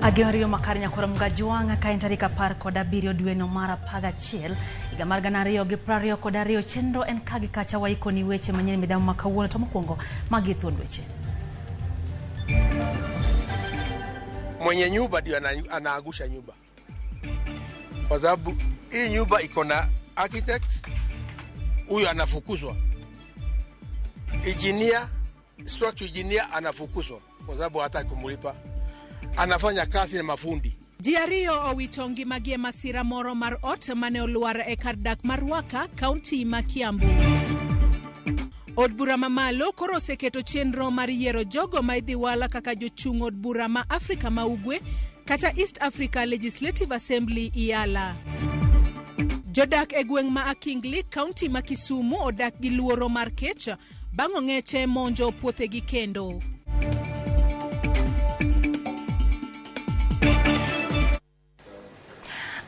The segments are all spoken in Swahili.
Agenrio makarinya koramga juanga kain tarika par koda birio dueno mara paga chiel iga margana rio gi prario koda rio chenro en kagi kacha waiko ni weche manyien midamu makawuono to mokwongo magi thuond weche. Mwenye nyumba ndio anaangusha nyumba, kwa sababu hii nyumba iko na architect, huyu anafukuzwa. Engineer, structure engineer anafukuzwa kwa sababu hataki kumulipa. Anafanya kazi na mafundi. Diario owitongi magie masira moro mar ot mane oluar e kardak marwaka kaunti ma Kiambu. Od bura mamalo koro oseketo chenro mar yiero jogo ma idhi wala kaka jochung' od bura ma Afrika ma Ugwe kata East Africa Legislative Assembly IALA. Jodak e gweng' ma Akingli kaunti ma Kisumu odak gi luoro mar kech bang' ong'eche monjo puothegi kendo.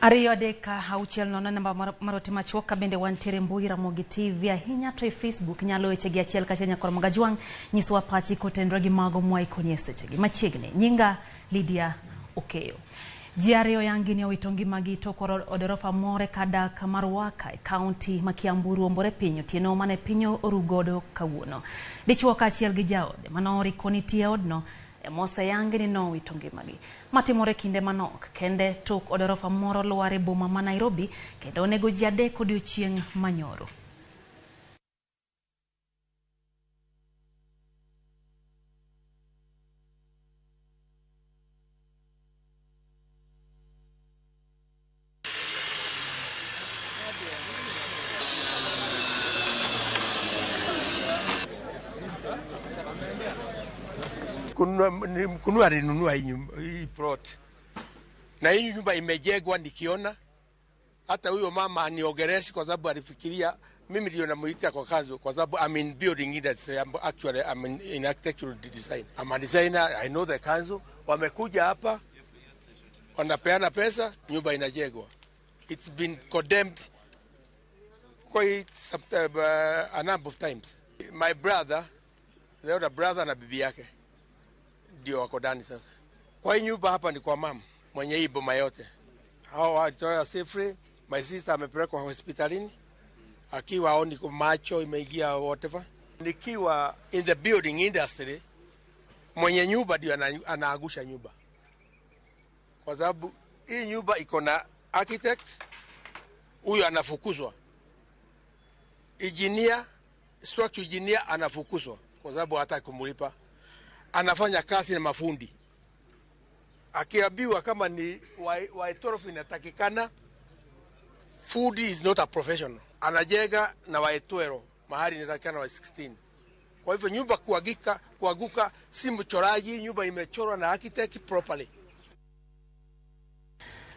Ariyo deka auchiel nono namba marote machuoka bende wantiere mbui Ramogi TV ahinya to e Facebook nyalo wechegi achiel kachenya koramga juang nyiswa pachi kotendro gi mago mwaikoni esechegi machiegni nyinga Lydia Okeyo. Jiario yangi ni owitongi magi to koro odorofa more kada kamarwaka e kaunti ma Kiambu ruombore pinyo tieno mane pinyo orugodo kawuono. Dichuo kachiel gi jaode manori koni tie odno Mose yangi ni no witongi magi. Matimore kinde manok kende tok odorofa moro luare boma ma Nairobi kendo onego ji adek odiochieng' manyoro. Kunua alinunua hii plot. Na hii nyumba imejengwa nikiona. Hata huyo mama aniogereshi kwa sababu alifikiria mimi ndio namuita kwa kazi kwa sababu I'm in building industry. Actually I'm in architectural design. I'm a designer, I know the council. Wamekuja hapa wanapeana pesa, nyumba inajengwa. It's been condemned quite a number of times. My brother, the other brother na bibi yake ndio wako ndani sasa. Kwa hii nyumba hapa ni kwa mama mwenye hii boma yote. Hao walitoa safely. My sister amepelekwa hospitalini akiwa aoni kwa macho imeingia whatever. Nikiwa in the building industry, mwenye nyumba ndio anaangusha nyumba, kwa sababu hii nyumba iko na architect, huyu anafukuzwa. Engineer, structure engineer anafukuzwa kwa sababu hataki kumulipa. Anafanya kazi na mafundi. Akiambiwa kama ni waitorofu inatakikana, food is not a professional. Anajenga na waitwero mahali inatakikana wa 16. Kwa hivyo nyumba kuaguka si mchoraji, nyumba imechorwa na architect properly.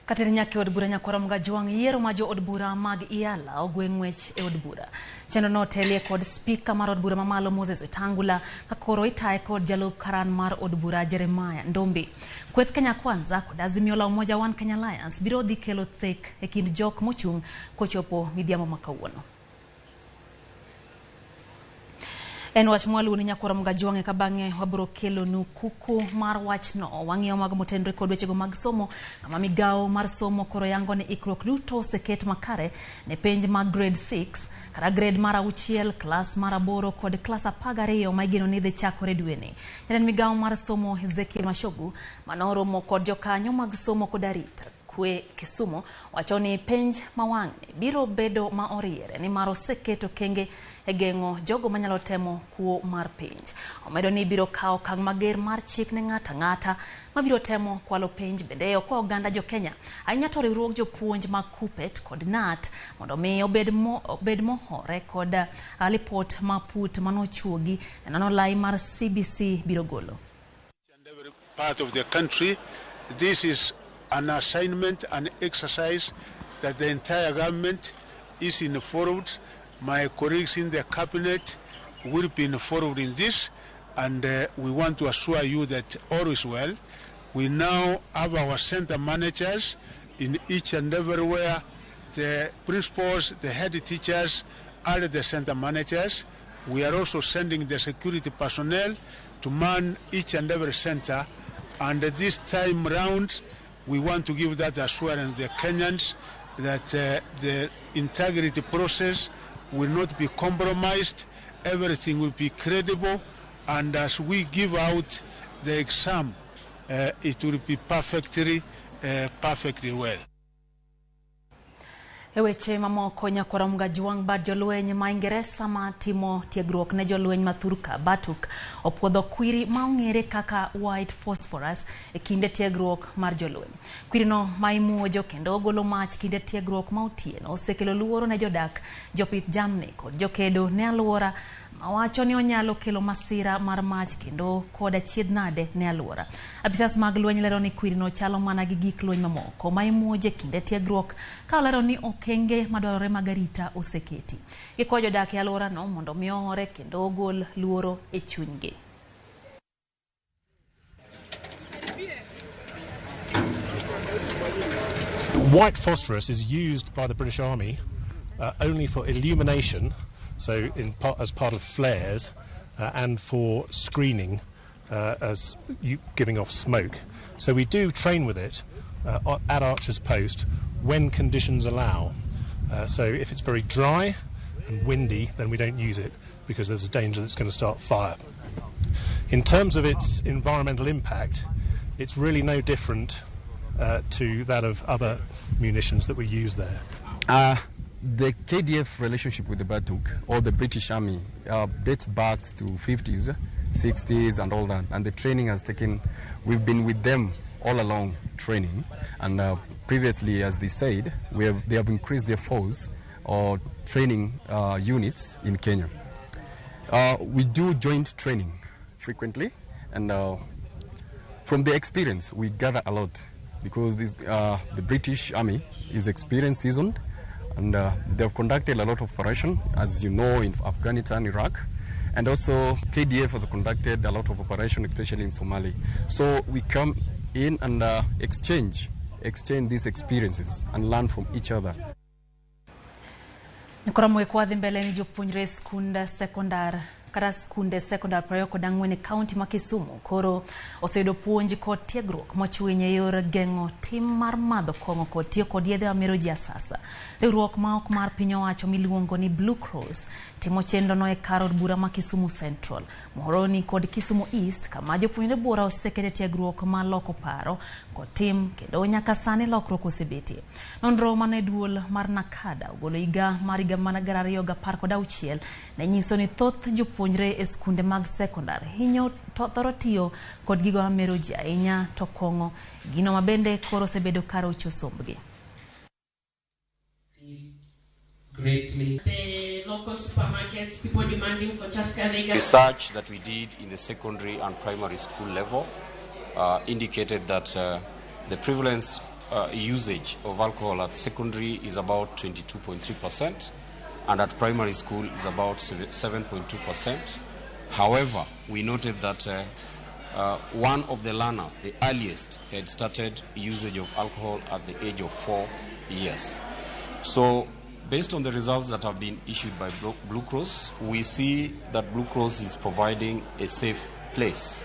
Katerinya ke odbura nyakoramga juang yiero majo odbura mag IALA ogweng'wech e odbura. Chendo no telie kod speaker mar odbura mamalo Moses Wetangula kakoro itae kod jalup karan mar odbura Jeremiah Ndombi. Kweth Kenya Kwanza kod Azimio la Umoja One Kenya Alliance biro dhi kelo thek e kind jok mochung' kochopo midhiambo makawuono. En wach mwalu ni nyakoramga juang kabange wabro kelo nukuku mar wachno wang'io mag motendre kod wechego mag somo kama migao mar somo koro yango ni ikrok duto seket makare ne penj mag grade 6 kata grade mar 6 klas mar 8 kod klas 12 ma igeno ni dhi chakore dweni. Jatend migao mar somo Ezekiel Mashogu manoromo kod jokanyo mag somo kod arita kwe Kisumu wachoni penj mawang'ne biro bedo ma oriere ni maro seketo kenge e geng'o jogo manyalo temo kuo mar penj. Omedo ni biro kao kang mager mar chik ne ng'ata mabiro temo kwalo penj bende kwa oganda jo Kenya ahinya to riwruog jopuonj mag KUPPET kod NAT mondo mi obed mohore kod lipot maput manochuogi nano lai mar CBC biro golo. And every part of the country, this is an assignment, an exercise that the entire government is involved. My colleagues in the cabinet will be involved in this, and we want to assure you that all is well. We now have our center managers in each and everywhere. The principals, the head teachers are the center managers. We are also sending the security personnel to man each and every center And this time round, we want to give that assurance to the Kenyans that the integrity process will not be compromised, everything will be credible, and as we give out the exam, it will be perfectly well. Weche mamoko nyakora mga juang bad jolweny ma Ingeresa ma timo tiegruok ne jolweny mathurka Batuk opuodho kwiri ma ong'ere kaka white phosphorus e kinde tiegruok mar jolweny. Kwirino ma imuojo kendo ogolo mach kinde tiegruok ma otieno osekelo luoro ne jodak, jopith jamni kod jokedo ne alwora wacho ni onyalo kelo masira mar mach kendo koda chiedhnade ne alwora. Apisas mag lweny lero ni kwirino chalo mana gi gik lweny mamoko ma imuoje kinde tiegruok ka lero ni okenge madwarore mag arita oseketi. Gikwayo jodak e alworano mondo mi ohore kendo ogol luoro e chunygi. White phosphorus is used by the British Army only for illumination, so as part of flares, and for screening as giving off smoke. So we do train with it at Archer's Post when conditions allow. So if it's very dry and windy, then we don't use it because there's a danger that it's going to start fire. In terms of its environmental impact, it's really no different to that of other munitions that we use there. The KDF relationship with the Batuk or the British Army dates back to 50s, 60s and all that, and the training has taken, we've been with them all along training, and previously, as they said, they have increased their force or training units in Kenya. We do joint training frequently, and from the experience we gather a lot because the British Army is experienced, seasoned, and they have conducted a lot of operations, as you know, in Afghanistan, Iraq, and also KDF has conducted a lot of operations, especially in Somalia. So we come in and exchange these experiences and learn from each other. Nikora mwekwadhi mbele ni jopuonjre skunde sekondar prayoko dangwene county ma Kisumu koro oseyudo puonj kod tiegruok mochwenye yor gengo tim mar madho kong'o kod tiyo kod yedhe mamero ji asasa. Riwruok ma ok mar piny owacho miluongo ni Blue Cross timo chenro no e kar od bura ma Kisumu Central, Muhoroni kod Kisumu East, kama jopuonjre bura osekete tiegruok ma loko paro kod tim kendo nyaka sani lokruok osebetie. Nonro mane duol mar Nakada ogolo higa mar 2016 ne nyiso ni thoth jopuonjre e skunde mag sekondar hinyo thoro tiyo kod gigo mamero ji ahinya to kong'o, gino mabende koro osebedo karocho sombgi. Greatly. The local supermarkets, people demanding for Chaska. Research that we did in the secondary and primary school level indicated that the prevalence usage of alcohol at secondary is about 22.3%, and at primary school is about 7.2%. However, we noted that one of the learners, the earliest, had started usage of alcohol at the age of 4 years. So, based on the results that have been issued by Blue Cross, we see that Blue Cross is providing a safe place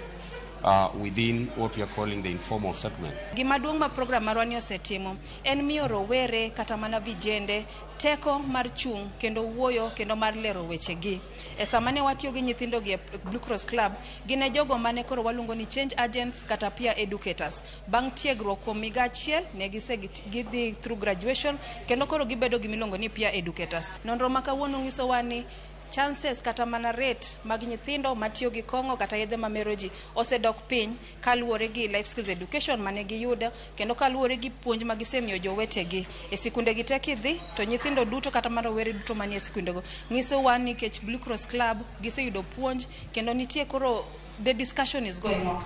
within what we are calling the informal settlements. Gimaduong' ma program marwani osetimo en miyo rowere kata mana vijende teko mar chung kendo wuoyo kendo mar lero wechegi. E sama ne watiyo gi nyithindo gi Blue Cross Club, gine jogo mane koro waluongo ni change agents kata peer educators. Bang' tiegruok kuom higa achiel ne gidhi through graduation kendo koro gibedo gimiluongo ni peer educators. Nonro ma kawuono nyiso wani chances kata mana rate mag nyithindo matiyo gi kong'o kata yedhe mamero ji osedok piny kaluwore gi life skills education mane giyudo kendo kaluwore gi puonj ma gisemiyo jowetegi e sikunde gi tek idhi to nyithindo duto kata mana rowere duto manie sikundego nyiso wan nikech Blue Cross Club giseyudo puonj kendo nitie koro the discussion is going on.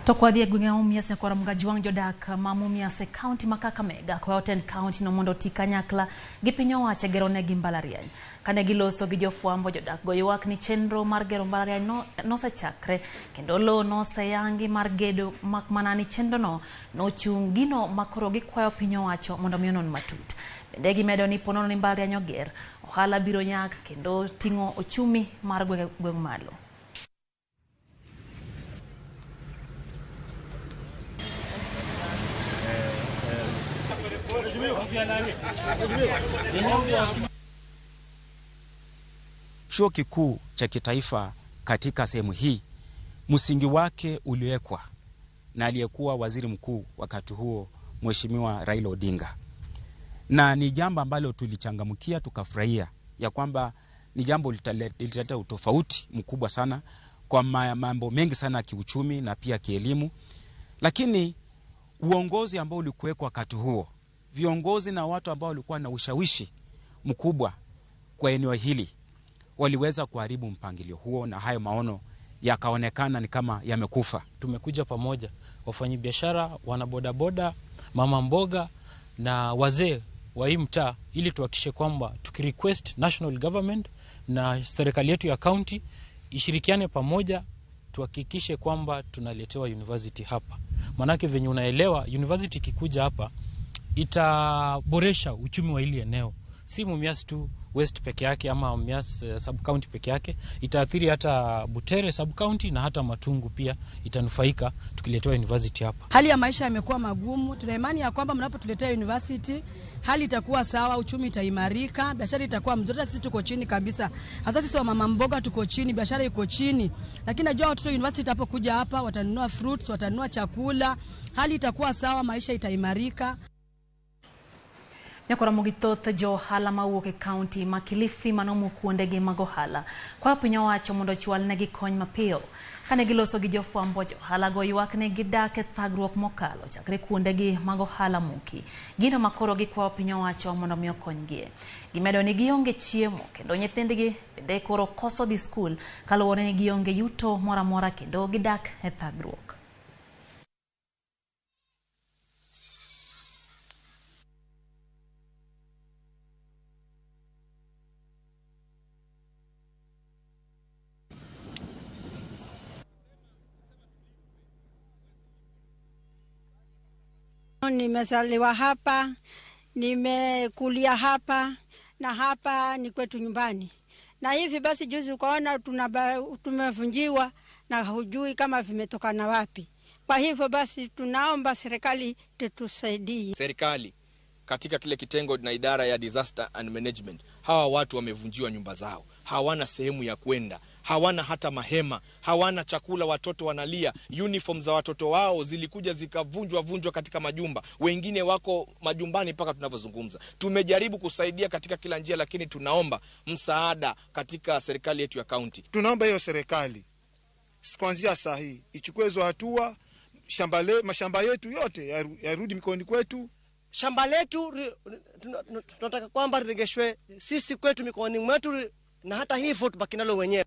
Tokwadhi gwenge Mumias nyakora mga juang jodak ma Mumias e county ma Kakamega kwa Oten county no mondo tika nyakla gi piny owacho gero ne gi mbalariany. Kane giloso gi jofwambo jodak go ywak ni chenro mar gero mbalariany nosechakre kendo lo noseyangi mar gedo makmana ni chenro no chung gino makoro gikwayo piny owacho mondo miyo matut. Bende gimedo ni ponono ni mbalariany oger, ohala biro nyak kendo ting'o ochumi mar gweng malo. Chuo kikuu cha kitaifa katika sehemu hii msingi wake uliwekwa na aliyekuwa waziri mkuu wakati huo Mheshimiwa Raila Odinga, na ni jambo ambalo tulichangamkia tukafurahia ya kwamba ni jambo litaleta utofauti mkubwa sana kwa mambo mengi sana ya kiuchumi na pia kielimu. Lakini uongozi ambao ulikuwekwa wakati huo, viongozi na watu ambao walikuwa na ushawishi mkubwa kwa eneo hili waliweza kuharibu mpangilio huo, na hayo maono yakaonekana ni kama yamekufa. Tumekuja pamoja, wafanyabiashara, wanabodaboda, mama mboga na wazee wa hii mtaa, ili tuhakikishe kwamba tukirequest national government na serikali yetu ya county ishirikiane pamoja, tuhakikishe kwamba tunaletewa university hapa. Manake venye unaelewa, university kikuja hapa itaboresha uchumi wa hili eneo, si Mumias tu West peke yake ama Mumias sub county peke yake, itaathiri hata Butere sub county na hata Matungu pia itanufaika tukiletewa university hapa. Hali ya maisha yamekuwa magumu, tuna imani ya kwamba mnapotuletea university hali itakuwa sawa, uchumi itaimarika, biashara itakuwa mzuri. Sisi tuko chini kabisa, hasa sisi wa mama mboga tuko chini, biashara iko chini, lakini najua watoto university hapo kuja hapa watanunua fruits, watanunua chakula, hali itakuwa sawa, maisha itaimarika. Ramogi thoth jo ohala mawuok e kaunti ma Kilifi manomu kuondegi mag ohala kwayo piny owacho mondo ochwal negi kony mapiyo. Kane giloso gi jofwambo, jo ohala go ywak ne gidak e thagruok mokalo chakre kuondegi mag ohala muki. Gino makoro gikwayo piny owacho mondo omi okonygie. Gimedo ni gionge chiemo kendo nyithindgi bende koro koso dhi skul kaluwore ni gionge yuto moro amora kendo gidak e thagruok. Nimezaliwa hapa, nimekulia hapa, na hapa ni kwetu nyumbani. Na hivi basi juzi ukaona tumevunjiwa na hujui kama vimetokana wapi. Kwa hivyo basi tunaomba serikali tutusaidie. Serikali katika kile kitengo na idara ya disaster and management, hawa watu wamevunjiwa nyumba zao, hawana sehemu ya kwenda, hawana hata mahema, hawana chakula, watoto wanalia, uniform za watoto wao zilikuja zikavunjwa katika majumba, wengine wako majumbani mpaka tunavyozungumza. Tumejaribu kusaidia katika kila njia, lakini tunaomba msaada katika serikali yetu ya county. Tunaomba hiyo serikali kuanzia saa hii ichukue hizo hatua, mashamba yetu yote yarudi mikononi kwetu. Shamba letu tunataka kwamba rirejeshwe sisi kwetu mikononi mwetu, na hata hivyo tubaki nalo wenyewe.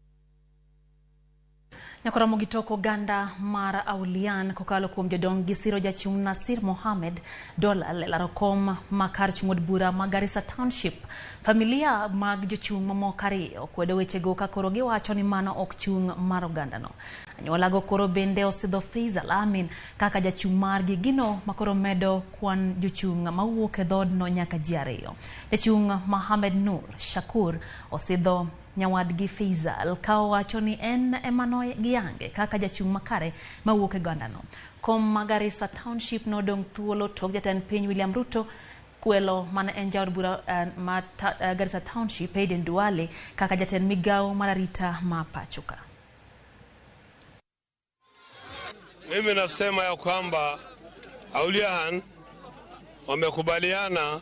Ramogi toko ganda mar Aulian kokalo kuom jodong gisiro jachung Nasir Mohamed dola lelaro kom makar chungod bura Garissa Township. Familia mag jochung mamoko ariyo okwedo wechego ka koro giwacho ni mano ok chung mar ogandano. Anyuolago koro bende osidho Faisal Amin kaka jachung margi, gino makoro medo kwan jochung mawuok e dhoodno nyaka ji ariyo. Jachung Mohamed Nur Shakur osidho nyawadgi Faisal ka owacho ni en emano giyange kaka jachung makare mawuok e ogandano. Kom Garissa Township nodong thuolo tok jatend piny William Ruto kwelo mana en jaod bura Garissa Township Aden Duale kaka jatend migao mar arita ma pachoka. Mimi nasema ya kwamba Aulian wamekubaliana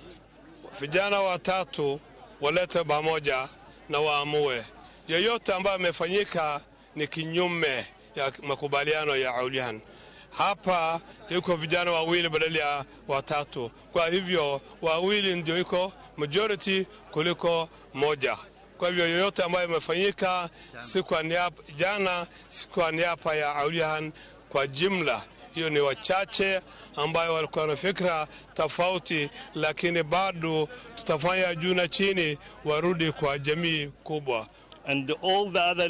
vijana watatu walete pamoja na waamue. Yoyote ambayo amefanyika ni kinyume ya makubaliano ya Aulian. Hapa yuko vijana wawili badala ya watatu. Kwa hivyo wawili ndio yuko majority kuliko moja. Kwa hivyo yoyote ambayo imefanyika siku ya niaba ya Aulian kwa jumla, hiyo ni wachache ambayo walikuwa na fikra tofauti, lakini bado tutafanya juu na chini warudi kwa jamii kubwa. And all the other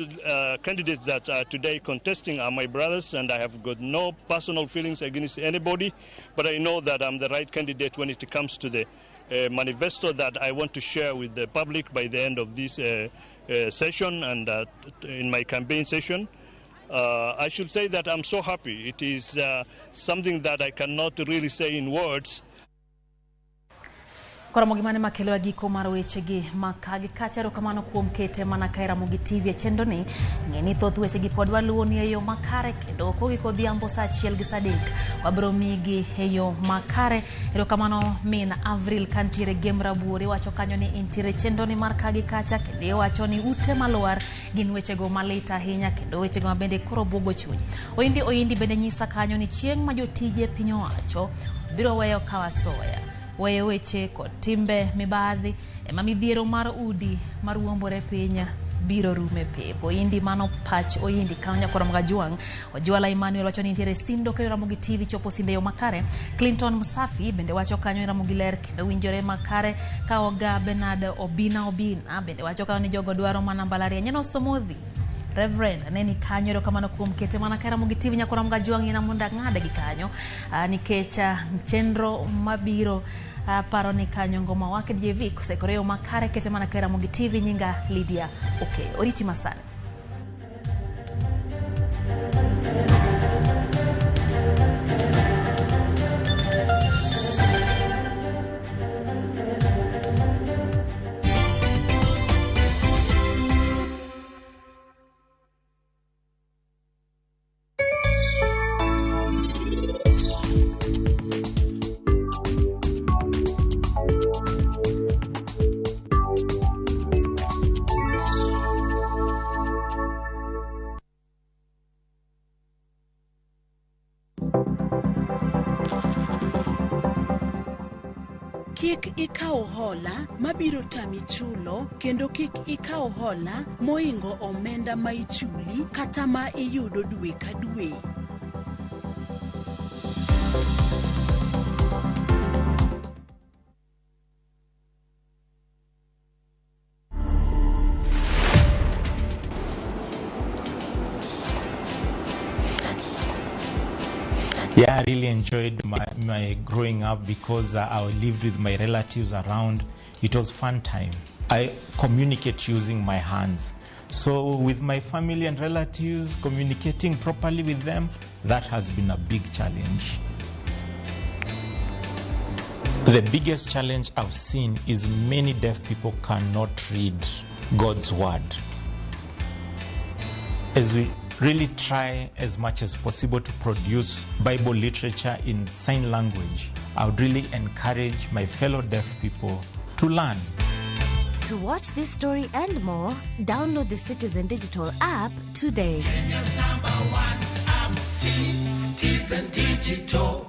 candidates that are today contesting are my brothers, and I have got no personal feelings against anybody, but I know that I'm the right candidate when it comes to the manifesto that I want to share with the public by the end of this session and in my campaign session. I should say that I'm so happy. It is something that I cannot really say in words. Ramogi mane makelo giko mar wechegi makagi kacharo kamano kuom kete mana ka Ramogi TV chendoni ngeni thoth wechegi pod waluoni e yo makare kendo kogi kodhiambo saa 1 gi saa 3 wabro migi e yo makare ero kamano min Avril kantiere Gemra Buore wacho kanyo ni intiere chendoni mar kagi kacha kendo wacho ni ute maluar gin wechego malita ahinya kendo wechego mabende koro buogo chuny oindi bende nyisa kanyo ni chieng' ma jotije piny owacho biro weyo kawasoya weyo weche kod timbe mibadhi ema midhiero mar udi mar wuombore pinya biro rume pepo indi mano pach oindi kanya Ramogi Juang Ojwala Emmanuel wacho ni intiere sindo kendo Ramogi TV chopo sinde yo makare Clinton Musafi bende wacho kanyo Ramogi ler kendo winjore makare ka Oga Bernard Obina bende wacho kanyo ni jogo dwaro mana mbalariany nyeno somodhi Reverend neni kanyo ero kamano kuom kete mana ka Ramogi TV Ramogi Juang ina munda ng'ade gi kanyo nikecha chenro mabiro paro ni kanyo ngoma wake DJ kosekoreo makare kete mana ka Ramogi TV nyinga Lydia oriti masani. Kik ikaw hola mabiro tami chulo kendo kik ikaw hola moingo omenda ma ichuli kata ma iyudo dwe ka dwe. Yeah, I really enjoyed my growing up because I lived with my relatives around. It was fun time. I communicate using my hands. So with my family and relatives, communicating properly with them, that has been a big challenge. The biggest challenge I've seen is many deaf people cannot read God's word. As we really try as much as possible to produce Bible literature in sign language, I would really encourage my fellow deaf people to learn. To watch this story and more, download the Citizen Digital app today. Kenya's #1 app, Citizen Digital.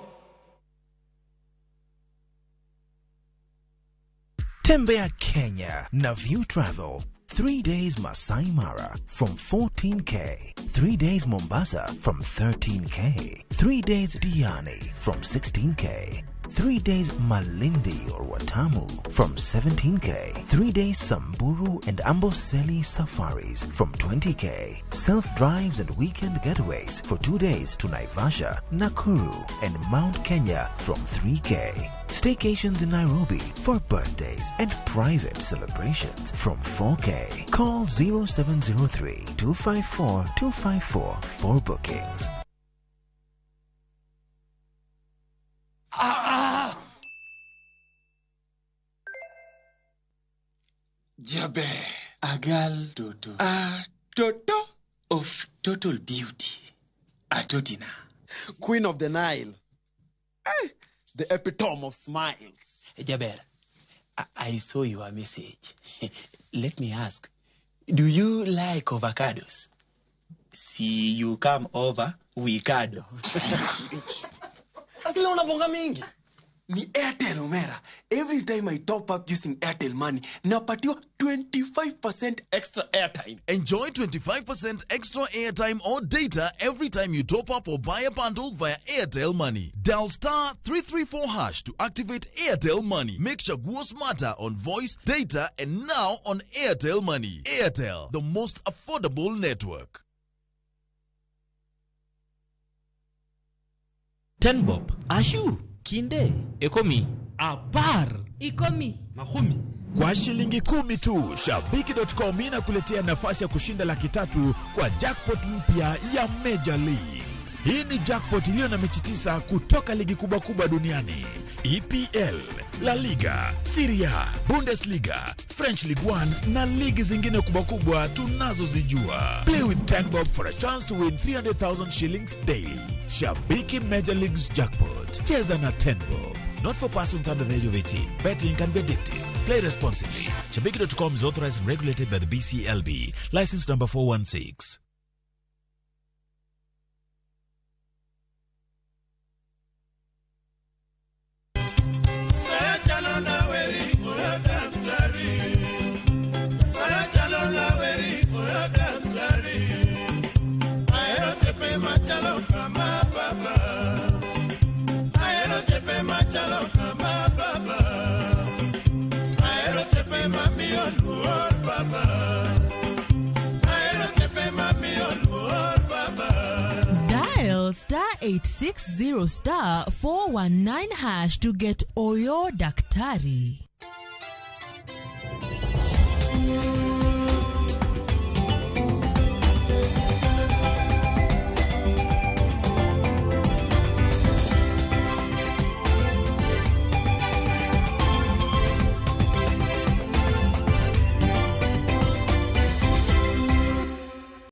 Tembea Kenya na View Travel. 3 days Masai Mara from 14K. 3 days Mombasa from 13K. 3 days Diani from 16K. 3 days Malindi or Watamu from 17K. 3 days Samburu and Amboseli safaris from 20K. Self-drives and weekend getaways for 2 days to Naivasha, Nakuru and Mount Kenya from 3K. Staycations in Nairobi for birthdays and private celebrations from 4K. Call 0703-254-254 for bookings. Jabe, a girl Toto. A Toto of total beauty. A Totina. Queen of the Nile. The epitome of smiles. Jaber, I saw your message. Let me ask, do you like avocados? See, you come over, we cuddle. Asile unabonga mingi. Ni Airtel Omera. Every time I top up using Airtel money, napatiwa 25% extra airtime. Enjoy 25% extra airtime or data every time you top up or buy a bundle via Airtel Money. Dial *334# to activate Airtel Money. Make Chaguo smarter on voice, data, and now on Airtel Money. Airtel, the most affordable network. 10 bob, ashu, kinde, ekomi, abar, ikomi, mahumi. Kwa shilingi 10 tu, Shabiki.com inakuletea nafasi ya kushinda $300,000 kwa jackpot mpya ya Major Leagues. Hii ni jackpot iliyo na mechi 9 kutoka ligi kubwa duniani. EPL, La Liga, Serie A, Bundesliga, French League 1 na ligi zingine kubwa kubwa tunazozijua. Play with 10 bob for a chance to win 300,000 shillings daily. Shabiki Major Leagues Jackpot. Cheza na 10 bob. Not for persons under the age of 18. Betting can be addictive. Play responsibly. Shabiki.com is authorized and regulated by the BCLB. License number 416. Dial *860*419# to get Oyo Daktari.